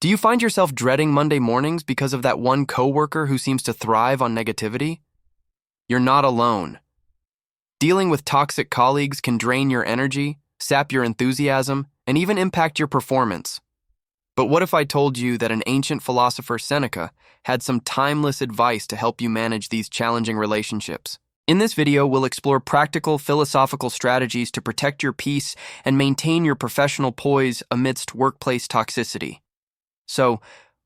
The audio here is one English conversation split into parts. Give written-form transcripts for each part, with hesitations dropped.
Do you find yourself dreading Monday mornings because of that one coworker who seems to thrive on negativity? You're not alone. Dealing with toxic colleagues can drain your energy, sap your enthusiasm, and even impact your performance. But what if I told you that an ancient philosopher, Seneca, had some timeless advice to help you manage these challenging relationships? In this video, we'll explore practical philosophical strategies to protect your peace and maintain your professional poise amidst workplace toxicity. So,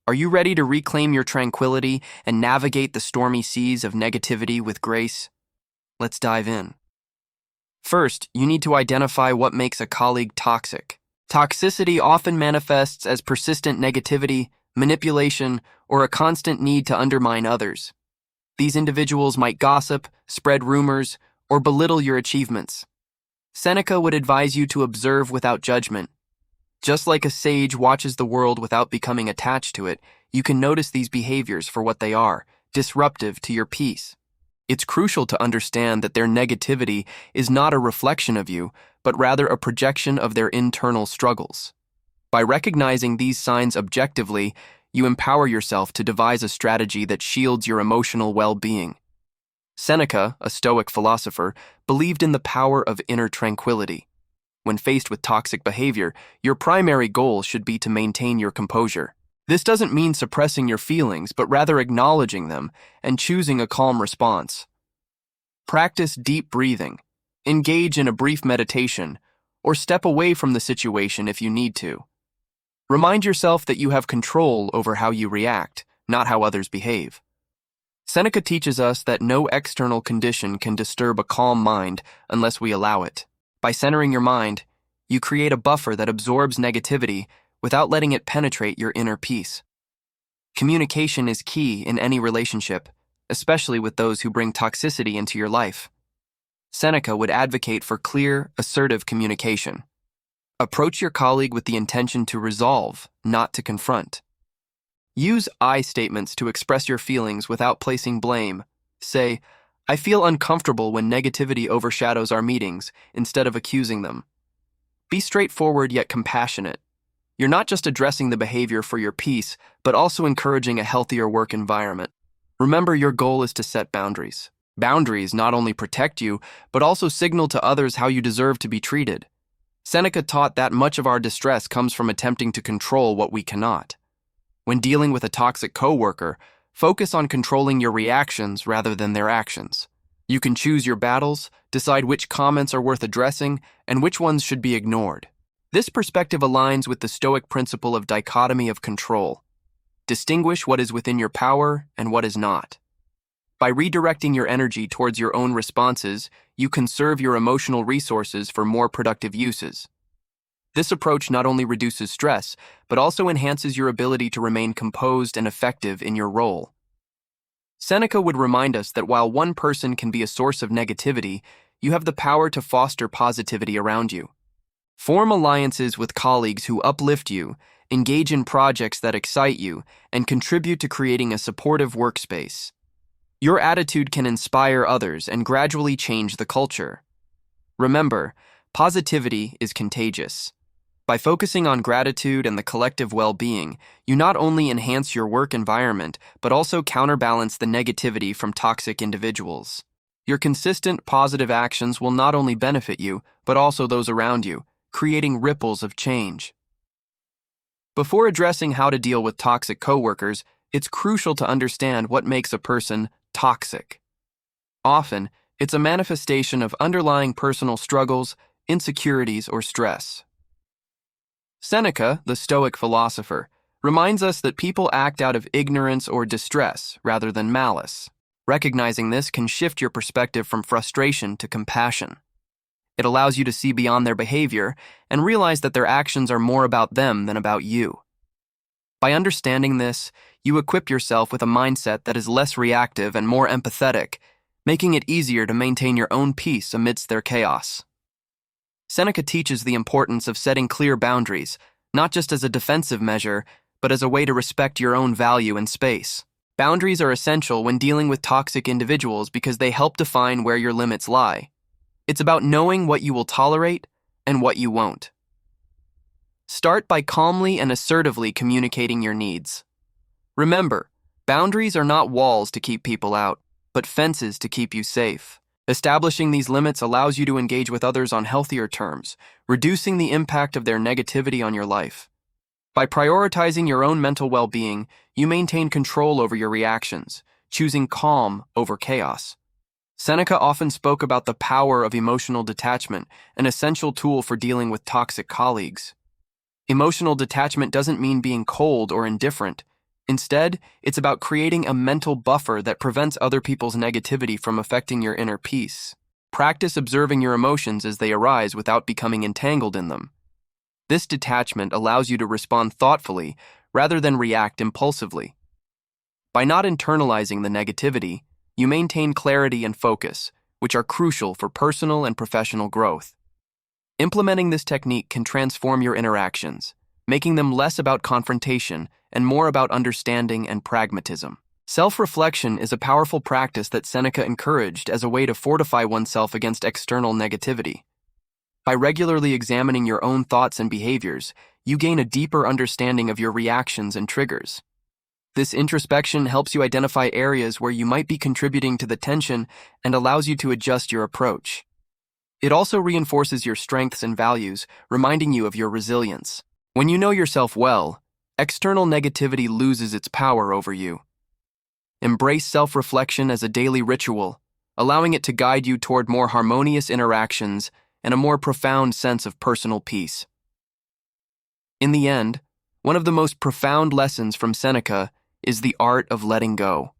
are you ready to reclaim your tranquility and navigate the stormy seas of negativity with grace? Let's dive in. First, you need to identify what makes a colleague toxic. Toxicity often manifests as persistent negativity, manipulation, or a constant need to undermine others. These individuals might gossip, spread rumors, or belittle your achievements. Seneca would advise you to observe without judgment. Just like a sage watches the world without becoming attached to it, you can notice these behaviors for what they are, disruptive to your peace. It's crucial to understand that their negativity is not a reflection of you, but rather a projection of their internal struggles. By recognizing these signs objectively, you empower yourself to devise a strategy that shields your emotional well-being. Seneca, a Stoic philosopher, believed in the power of inner tranquility. When faced with toxic behavior, your primary goal should be to maintain your composure. This doesn't mean suppressing your feelings, but rather acknowledging them and choosing a calm response. Practice deep breathing, engage in a brief meditation, or step away from the situation if you need to. Remind yourself that you have control over how you react, not how others behave. Seneca teaches us that no external condition can disturb a calm mind unless we allow it. By centering your mind, you create a buffer that absorbs negativity without letting it penetrate your inner peace. Communication is key in any relationship, especially with those who bring toxicity into your life. Seneca would advocate for clear, assertive communication. Approach your colleague with the intention to resolve, not to confront. Use I statements to express your feelings without placing blame. Say, "I feel uncomfortable when negativity overshadows our meetings," instead of accusing them. Be straightforward yet compassionate. You're not just addressing the behavior for your peace, but also encouraging a healthier work environment. Remember, your goal is to set boundaries. Boundaries not only protect you, but also signal to others how you deserve to be treated. Seneca taught that much of our distress comes from attempting to control what we cannot. When dealing with a toxic coworker, focus on controlling your reactions rather than their actions. You can choose your battles, decide which comments are worth addressing, and which ones should be ignored. This perspective aligns with the Stoic principle of dichotomy of control. Distinguish what is within your power and what is not. By redirecting your energy towards your own responses, you conserve your emotional resources for more productive uses. This approach not only reduces stress, but also enhances your ability to remain composed and effective in your role. Seneca would remind us that while one person can be a source of negativity, you have the power to foster positivity around you. Form alliances with colleagues who uplift you, engage in projects that excite you, and contribute to creating a supportive workspace. Your attitude can inspire others and gradually change the culture. Remember, positivity is contagious. By focusing on gratitude and the collective well-being, you not only enhance your work environment, but also counterbalance the negativity from toxic individuals. Your consistent positive actions will not only benefit you, but also those around you, creating ripples of change. Before addressing how to deal with toxic coworkers, it's crucial to understand what makes a person toxic. Often, it's a manifestation of underlying personal struggles, insecurities, or stress. Seneca, the Stoic philosopher, reminds us that people act out of ignorance or distress rather than malice. Recognizing this can shift your perspective from frustration to compassion. It allows you to see beyond their behavior and realize that their actions are more about them than about you. By understanding this, you equip yourself with a mindset that is less reactive and more empathetic, making it easier to maintain your own peace amidst their chaos. Seneca teaches the importance of setting clear boundaries, not just as a defensive measure, but as a way to respect your own value and space. Boundaries are essential when dealing with toxic individuals because they help define where your limits lie. It's about knowing what you will tolerate and what you won't. Start by calmly and assertively communicating your needs. Remember, boundaries are not walls to keep people out, but fences to keep you safe. Establishing these limits allows you to engage with others on healthier terms, reducing the impact of their negativity on your life. By prioritizing your own mental well-being, you maintain control over your reactions, choosing calm over chaos. Seneca often spoke about the power of emotional detachment, an essential tool for dealing with toxic colleagues. Emotional detachment doesn't mean being cold or indifferent. Instead, it's about creating a mental buffer that prevents other people's negativity from affecting your inner peace. Practice observing your emotions as they arise without becoming entangled in them. This detachment allows you to respond thoughtfully rather than react impulsively. By not internalizing the negativity, you maintain clarity and focus, which are crucial for personal and professional growth. Implementing this technique can transform your interactions, making them less about confrontation and more about understanding and pragmatism. Self-reflection is a powerful practice that Seneca encouraged as a way to fortify oneself against external negativity. By regularly examining your own thoughts and behaviors, you gain a deeper understanding of your reactions and triggers. This introspection helps you identify areas where you might be contributing to the tension and allows you to adjust your approach. It also reinforces your strengths and values, reminding you of your resilience. When you know yourself well, external negativity loses its power over you. Embrace self-reflection as a daily ritual, allowing it to guide you toward more harmonious interactions and a more profound sense of personal peace. In the end, one of the most profound lessons from Seneca is the art of letting go.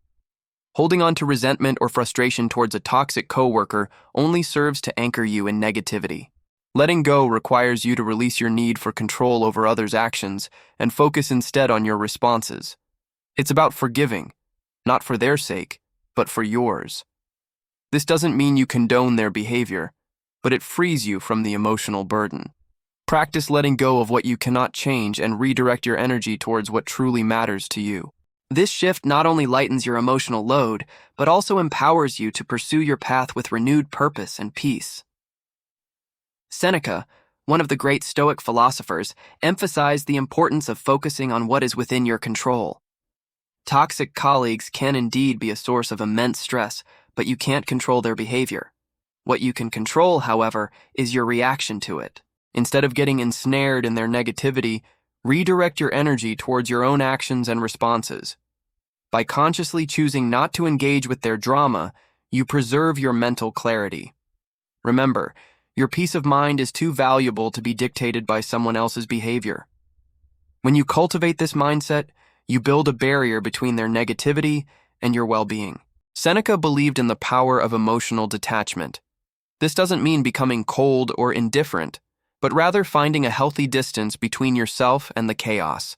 Holding on to resentment or frustration towards a toxic coworker only serves to anchor you in negativity. Letting go requires you to release your need for control over others' actions and focus instead on your responses. It's about forgiving, not for their sake, but for yours. This doesn't mean you condone their behavior, but it frees you from the emotional burden. Practice letting go of what you cannot change and redirect your energy towards what truly matters to you. This shift not only lightens your emotional load, but also empowers you to pursue your path with renewed purpose and peace. Seneca, one of the great Stoic philosophers, emphasized the importance of focusing on what is within your control. Toxic colleagues can indeed be a source of immense stress, but you can't control their behavior. What you can control, however, is your reaction to it. Instead of getting ensnared in their negativity, redirect your energy towards your own actions and responses. By consciously choosing not to engage with their drama, you preserve your mental clarity. Remember, your peace of mind is too valuable to be dictated by someone else's behavior. When you cultivate this mindset, you build a barrier between their negativity and your well-being. Seneca believed in the power of emotional detachment. This doesn't mean becoming cold or indifferent, but rather finding a healthy distance between yourself and the chaos.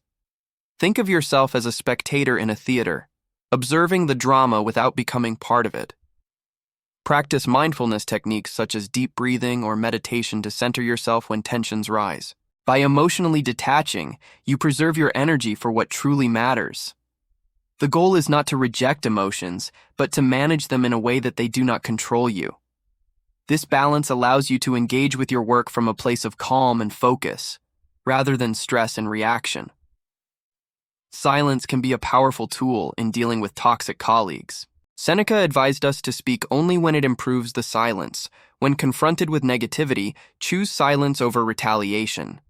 Think of yourself as a spectator in a theater, observing the drama without becoming part of it. Practice mindfulness techniques such as deep breathing or meditation to center yourself when tensions rise. By emotionally detaching, you preserve your energy for what truly matters. The goal is not to reject emotions, but to manage them in a way that they do not control you. This balance allows you to engage with your work from a place of calm and focus, rather than stress and reaction. Silence can be a powerful tool in dealing with toxic colleagues. Seneca advised us to speak only when it improves the silence. When confronted with negativity, choose silence over retaliation.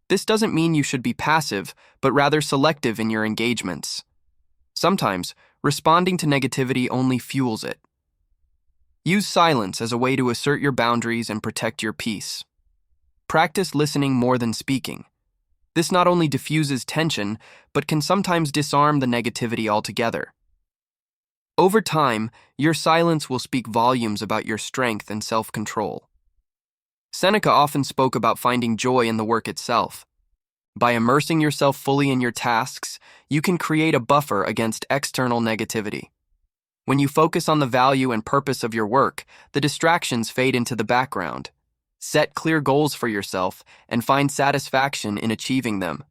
This doesn't mean you should be passive, but rather selective in your engagements. Sometimes, responding to negativity only fuels it. Use silence as a way to assert your boundaries and protect your peace. Practice listening more than speaking. This not only diffuses tension, but can sometimes disarm the negativity altogether. Over time, your silence will speak volumes about your strength and self-control. Seneca often spoke about finding joy in the work itself. By immersing yourself fully in your tasks, you can create a buffer against external negativity. When you focus on the value and purpose of your work, the distractions fade into the background. Set clear goals for yourself and find satisfaction in achieving them.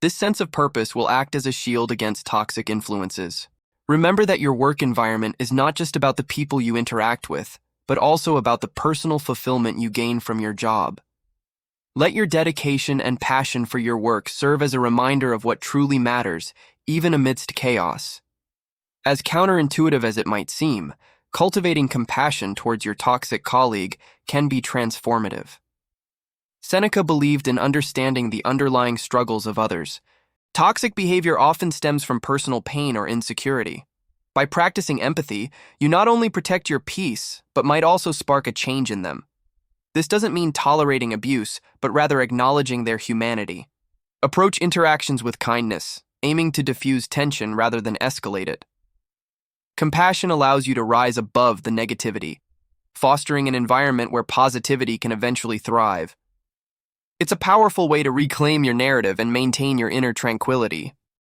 This sense of purpose will act as a shield against toxic influences. Remember that your work environment is not just about the people you interact with, but also about the personal fulfillment you gain from your job. Let your dedication and passion for your work serve as a reminder of what truly matters, even amidst chaos. As counterintuitive as it might seem, cultivating compassion towards your toxic colleague can be transformative. Seneca believed in understanding the underlying struggles of others. Toxic behavior often stems from personal pain or insecurity. By practicing empathy, you not only protect your peace, but might also spark a change in them. This doesn't mean tolerating abuse, but rather acknowledging their humanity. Approach interactions with kindness, aiming to diffuse tension rather than escalate it. Compassion allows you to rise above the negativity, fostering an environment where positivity can eventually thrive. It's a powerful way to reclaim your narrative and maintain your inner tranquility.